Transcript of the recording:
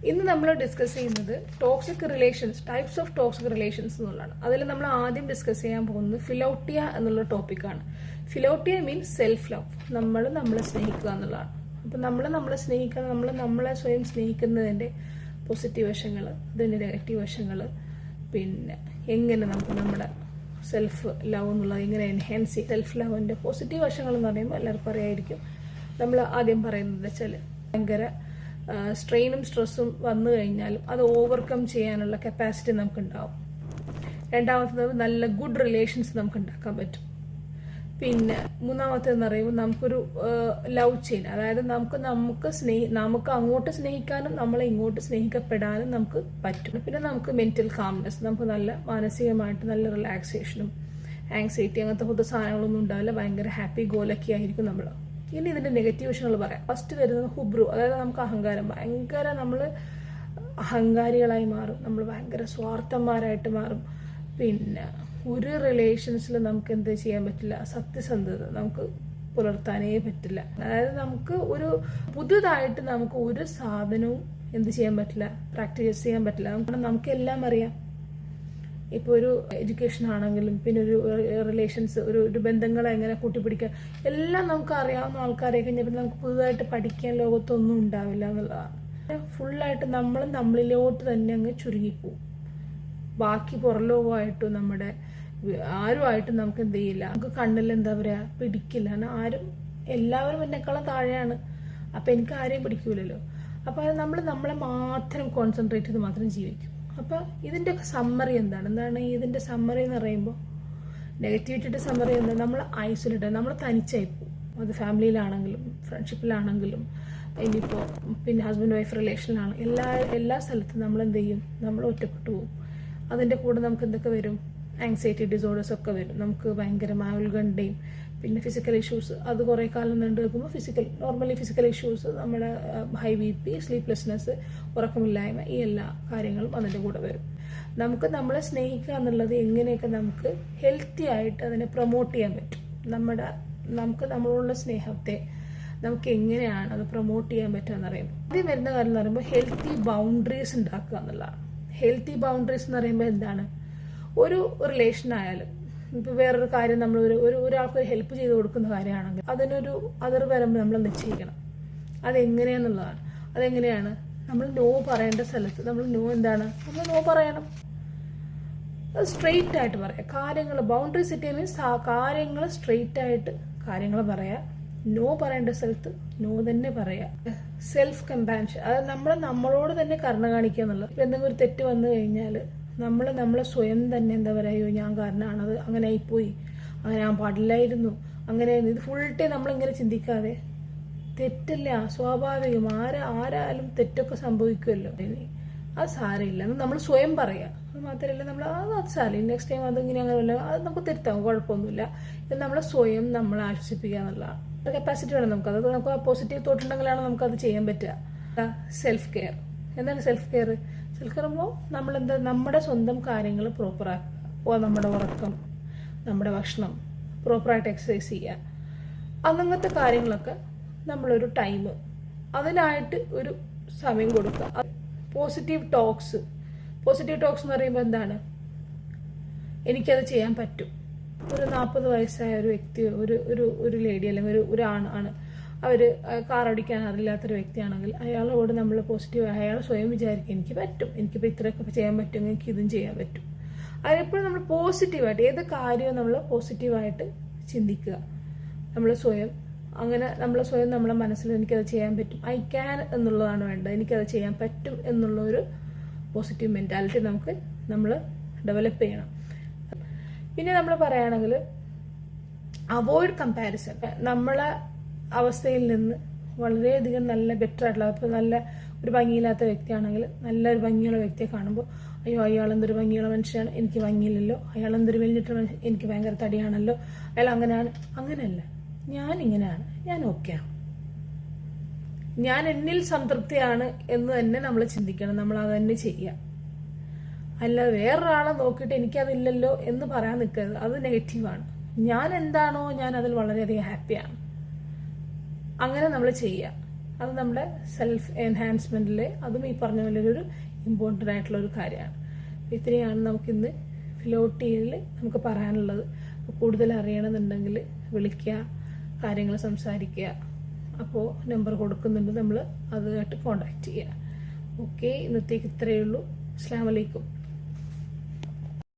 ഇന്ന് നമ്മൾ ഡിസ്കസ് ചെയ്യുന്നത് toxic relations, types of toxic relations എന്നുള്ളതാണ്. അതിൽ നമ്മൾ ആദ്യം ഡിസ്കസ് ചെയ്യാൻ പോകുന്നത് ഫിലോട്ടിയ എന്നുള്ള ടോപ്പിക്കാണ്. ഫിലോട്ടിയ മീൻസ് സെൽഫ് ലവ്, നമ്മളെ സ്നേഹിക്കുക എന്നുള്ളതാണ്. അപ്പം നമ്മളെ സ്നേഹിക്കുക, നമ്മളെ സ്വയം സ്നേഹിക്കുന്നതിൻ്റെ പോസിറ്റീവ് വശങ്ങൾ, അതിൻ്റെ നെഗറ്റീവ് വശങ്ങൾ, പിന്നെ എങ്ങനെ നമുക്ക് നമ്മുടെ സെൽഫ് ലവ് എന്നുള്ളത് എങ്ങനെ എൻഹാൻസ് ചെയ്യും. സെൽഫ് ലവിൻ്റെ പോസിറ്റീവ് വശങ്ങൾ എന്ന് പറയുമ്പോൾ എല്ലാവർക്കും അറിയായിരിക്കും. നമ്മൾ ആദ്യം പറയുന്നത് വെച്ചാൽ ഭയങ്കര സ്ട്രെയിനും സ്ട്രെസ്സും വന്നു കഴിഞ്ഞാലും അത് ഓവർകം ചെയ്യാനുള്ള കപ്പാസിറ്റി നമുക്കുണ്ടാവും. രണ്ടാമത്തേത് നല്ല ഗുഡ് റിലേഷൻസ് നമുക്ക് ഉണ്ടാക്കാൻ പറ്റും. പിന്നെ മൂന്നാമത്തേതെന്ന് പറയുമ്പോൾ നമുക്കൊരു ലവ് ചെയിൻ, അതായത് നമുക്ക് അങ്ങോട്ട് സ്നേഹിക്കാനും നമ്മളെ ഇങ്ങോട്ട് സ്നേഹിക്കപ്പെടാനും നമുക്ക് പറ്റും. പിന്നെ നമുക്ക് മെന്റൽ കാംനെസ്, നമുക്ക് നല്ല മാനസികമായിട്ട് നല്ല റിലാക്സേഷനും ആങ്സൈറ്റി അങ്ങനത്തെ പൊതു സാധനങ്ങളൊന്നും ഉണ്ടാവില്ല. ഭയങ്കര ഹാപ്പി ഗോലക്കി ആയിരിക്കും നമ്മൾ. ഇനി ഇതിൻ്റെ നെഗറ്റീവ് വശങ്ങൾ പറയാം. ഫസ്റ്റ് വരുന്നത് ഹുബ്രു, അതായത് നമുക്ക് അഹങ്കാരം, ഭയങ്കര നമ്മൾ അഹങ്കാരികളായി മാറും, നമ്മൾ ഭയങ്കര സ്വാർത്ഥന്മാരായിട്ട് മാറും. പിന്നെ ഒരു റിലേഷൻസിൽ നമുക്ക് എന്ത് ചെയ്യാൻ പറ്റില്ല, സത്യസന്ധത നമുക്ക് പുലർത്താനേ പറ്റില്ല. അതായത് നമുക്ക് ഒരു പുതുതായിട്ട് നമുക്ക് ഒരു സാധനവും എന്ത് ചെയ്യാൻ പറ്റില്ല, പ്രാക്ടീസ് ചെയ്യാൻ പറ്റില്ല. നമുക്കെല്ലാം അറിയാം. ഇപ്പോൾ ഒരു എഡ്യൂക്കേഷൻ ആണെങ്കിലും പിന്നെ ഒരു റിലേഷൻസ്, ഒരു ബന്ധങ്ങളെ എങ്ങനെ കൂട്ടിപ്പിടിക്കുക, എല്ലാം നമുക്ക് അറിയാവുന്ന ആൾക്കാരെ കഴിഞ്ഞപ്പോൾ നമുക്ക് പുതുതായിട്ട് പഠിക്കാൻ ലോകത്തൊന്നും ഉണ്ടാവില്ല എന്നുള്ളതാണ്. ഫുള്ളായിട്ട് നമ്മളിലോട്ട് തന്നെ അങ്ങ് ചുരുങ്ങിപ്പോവും. ബാക്കി പുറലോകമായിട്ടും നമ്മുടെ ആരുമായിട്ടും നമുക്ക് എന്ത് ചെയ്യില്ല, നമുക്ക് കണ്ണിൽ എന്താ പറയുക, പിടിക്കില്ല. കാരണം എല്ലാവരും എന്നെക്കാളും താഴെയാണ്. അപ്പം എനിക്ക് ആരെയും പിടിക്കൂലല്ലോ. അപ്പം അത് നമ്മളെ മാത്രം കോൺസെൻട്രേറ്റ് ചെയ്ത് മാത്രം ജീവിക്കും. അപ്പോൾ ഇതിൻ്റെ സമ്മറി എന്താണ് ഇതിൻ്റെ സമ്മറി എന്ന് പറയുമ്പോൾ, നെഗറ്റിവിറ്റിയുടെ സമ്മറി എന്താണ്, നമ്മൾ ഐസൊലേറ്റഡ്, നമ്മൾ തനിച്ചായി പോകും. അത് ഫാമിലിയിലാണെങ്കിലും ഫ്രണ്ട്ഷിപ്പിലാണെങ്കിലും ഇനിയിപ്പോൾ പിന്നെ ഹസ്ബൻഡ് വൈഫ് റിലേഷനിലാണ്, എല്ലാ സ്ഥലത്തും നമ്മൾ എന്ത് ചെയ്യും, നമ്മൾ ഒറ്റപ്പെട്ടു പോകും. അതിൻ്റെ കൂടെ നമുക്ക് എന്തൊക്കെ വരും, ആങ്സൈറ്റി ഡിസോർഡേഴ്സ് ഒക്കെ വരും. നമുക്ക് ഭയങ്കരമായ ഉത്കണ്ഠയും പിന്നെ ഫിസിക്കൽ ഇഷ്യൂസ്, അത് കുറേ കാലം നീണ്ടു വെക്കുമ്പോൾ നോർമലി ഫിസിക്കൽ ഇഷ്യൂസ്, നമ്മുടെ ഹൈ BP, സ്ലീപ്ലെസ്നെസ്, ഉറക്കമില്ലായ്മ, ഈ എല്ലാ കാര്യങ്ങളും അതിൻ്റെ കൂടെ വരും. നമുക്ക് നമ്മളെ സ്നേഹിക്കുക എന്നുള്ളത് എങ്ങനെയൊക്കെ നമുക്ക് ഹെൽത്തി ആയിട്ട് അതിനെ പ്രൊമോട്ട് ചെയ്യാൻ പറ്റും. നമുക്ക് നമ്മളോടുള്ള സ്നേഹത്തെ നമുക്ക് എങ്ങനെയാണ് അത് പ്രൊമോട്ട് ചെയ്യാൻ പറ്റുക എന്ന് പറയുമ്പോൾ, ആദ്യം വരുന്ന കാര്യം എന്ന് പറയുമ്പോൾ ഹെൽത്തി ബൗണ്ടറീസ് ഉണ്ടാക്കുക എന്നുള്ളതാണ്. ഹെൽത്തി ബൗണ്ടറീസ് എന്ന് പറയുമ്പോൾ എന്താണ്, ഒരു റിലേഷൻ ആയാലും ഇപ്പോൾ വേറൊരു കാര്യം നമ്മൾ ഒരാൾക്ക് ഒരു ഹെൽപ്പ് ചെയ്ത് കൊടുക്കുന്ന കാര്യമാണെങ്കിൽ അതിനൊരു അതിർ വരുമ്പോൾ നമ്മൾ നിശ്ചയിക്കണം. അതെങ്ങനെയാണെന്നുള്ളതാണ്. അതെങ്ങനെയാണ്, നമ്മൾ നോ പറയേണ്ട സ്ഥലത്ത് നമ്മൾ നമ്മൾ നോ പറയണം. അത് സ്ട്രെയിറ്റ് ആയിട്ട് പറയാം കാര്യങ്ങൾ. ബൗണ്ടറി സെറ്റ് ചെയ്യുക മീൻസ് കാര്യങ്ങൾ സ്ട്രെയിറ്റ് ആയിട്ട് കാര്യങ്ങൾ പറയാം. നോ പറയേണ്ട സ്ഥലത്ത് നോ തന്നെ പറയാം. സെൽഫ് കമ്പാൻഷൻ, അതായത് നമ്മളോട് തന്നെ കരുണ കാണിക്കുക എന്നുള്ളത്. ഇപ്പം എന്തെങ്കിലും ഒരു തെറ്റ് വന്നു കഴിഞ്ഞാൽ നമ്മളെ സ്വയം തന്നെ എന്താ പറയുക, ഞാൻ കാരണമാണത്, അങ്ങനെ ആയിപ്പോയി, അങ്ങനെ ഞാൻ പാടില്ലായിരുന്നു, അങ്ങനെ ഇത് ഫുൾ ടൈം നമ്മളിങ്ങനെ ചിന്തിക്കാതെ, തെറ്റല്ല, സ്വാഭാവികം, ആരായാലും തെറ്റൊക്കെ സംഭവിക്കുമല്ലോ, അത് സാരമില്ല എന്ന് നമ്മൾ സ്വയം പറയുക. അത് മാത്രമല്ല അത് സാരമില്ല, നെക്സ്റ്റ് ടൈം അതിങ്ങനെ അങ്ങനെ വല്ല അത് നമുക്ക് തിരുത്താം, കുഴപ്പമൊന്നുമില്ല. ഇത് നമ്മളെ ആശ്വസിപ്പിക്കുക എന്നുള്ളതാണ്. കപ്പാസിറ്റി വേണം നമുക്ക് ആ പോസിറ്റീവ് തോട്ട് ഉണ്ടെങ്കിലാണ് നമുക്കത് ചെയ്യാൻ പറ്റുക. Self care. എന്താണ് സെൽഫ് കെയർ? സെൽഫ് കെയർ ആകുമ്പോൾ നമ്മുടെ സ്വന്തം കാര്യങ്ങൾ പ്രോപ്പറാക്കുക. നമ്മുടെ ഉറക്കം, നമ്മുടെ ഭക്ഷണം, പ്രോപ്പറായിട്ട് എക്സസൈസ് ചെയ്യുക, അങ്ങനത്തെ കാര്യങ്ങളൊക്കെ നമ്മളൊരു ടൈം അതിനായിട്ട് ഒരു സമയം കൊടുക്കുക. പോസിറ്റീവ് ടോക്സ് എന്ന് പറയുമ്പോൾ എന്താണ്, എനിക്കത് ചെയ്യാൻ പറ്റും. ഒരു 40 വയസ്സായ ഒരു വ്യക്തി, ഒരു ലേഡി അല്ലെങ്കിൽ ഒരു ആണ്, അവർ കാർ ഓടിക്കാൻ അറിയില്ലാത്തൊരു വ്യക്തിയാണെങ്കിൽ അയാളോട് നമ്മൾ പോസിറ്റീവ്, അയാൾ സ്വയം വിചാരിക്കും എനിക്ക് പറ്റും, എനിക്കിപ്പോൾ ഇത്രയൊക്കെ ചെയ്യാൻ പറ്റുമെങ്കിൽ എനിക്ക് ഇതും ചെയ്യാൻ പറ്റും. അതിനെപ്പോഴും നമ്മൾ പോസിറ്റീവായിട്ട് ഏത് കാര്യവും നമ്മൾ പോസിറ്റീവായിട്ട് ചിന്തിക്കുക. നമ്മളെ സ്വയം നമ്മളെ മനസ്സിൽ എനിക്കത് ചെയ്യാൻ പറ്റും, ഐ ക്യാൻ എന്നുള്ളതാണ് വേണ്ടത്, എനിക്കത് ചെയ്യാൻ പറ്റും എന്നുള്ളൊരു പോസിറ്റീവ് മെൻറ്റാലിറ്റി നമ്മൾ ഡെവലപ്പ് ചെയ്യണം. പിന്നെ നമ്മൾ പറയുകയാണെങ്കിൽ അവോയ്ഡ് കമ്പാരിസൺ. നമ്മളെ അവസ്ഥയിൽ നിന്ന് വളരെയധികം നല്ല ബെറ്റർ ആയിട്ടുള്ള, ഇപ്പോൾ നല്ല ഒരു ഭംഗിയില്ലാത്ത വ്യക്തിയാണെങ്കിൽ നല്ലൊരു ഭംഗിയുള്ള വ്യക്തിയെ കാണുമ്പോൾ അയ്യോ അയാളെന്തൊരു ഭംഗിയുള്ള മനുഷ്യനാണ്, എനിക്ക് ഭംഗിയില്ലല്ലോ, അയാളെന്തൊരു വലിയിട്ടുള്ള മനുഷ്യൻ, എനിക്ക് ഭയങ്കര തടിയാണല്ലോ, അയാൾ അങ്ങനെയാണ്. അങ്ങനെയല്ല, ഞാൻ ഇങ്ങനെയാണ്, ഞാൻ ഓക്കെയാണ്, ഞാൻ എന്നിൽ സംതൃപ്തിയാണ് എന്ന് തന്നെ നമ്മൾ ചിന്തിക്കണം. നമ്മൾ അത് തന്നെ ചെയ്യുക. അല്ല വേറൊരാളെ നോക്കിയിട്ട് എനിക്കതില്ലല്ലോ എന്ന് പറയാൻ നിൽക്കരുത്, അത് നെഗറ്റീവാണ്. ഞാൻ എന്താണോ ഞാൻ അതിൽ വളരെയധികം ഹാപ്പിയാണ്, അങ്ങനെ നമ്മൾ ചെയ്യുക. അത് നമ്മുടെ സെൽഫ് എൻഹാൻസ്മെൻറ്റിൽ അതും ഈ പറഞ്ഞ പോലെ ഒരു ഇമ്പോർട്ടൻ്റ് ആയിട്ടുള്ള ഒരു കാര്യമാണ്. ഇത്രയാണ് നമുക്കിന്ന് ഫിലോട്ടിയയിൽ നമുക്ക് പറയാനുള്ളത്. കൂടുതൽ അറിയണമെന്നുണ്ടെങ്കിൽ വിളിക്കുക, കാര്യങ്ങൾ സംസാരിക്കുക. അപ്പോൾ നമ്പർ കൊടുക്കുന്നുണ്ട്, നമ്മൾ അതുമായിട്ട് കോണ്ടാക്ട് ചെയ്യുക. ഓക്കെ, ഇന്നത്തേക്ക് ഇത്രയേ ഉള്ളൂ. അസ്സലാമു അലൈക്കും.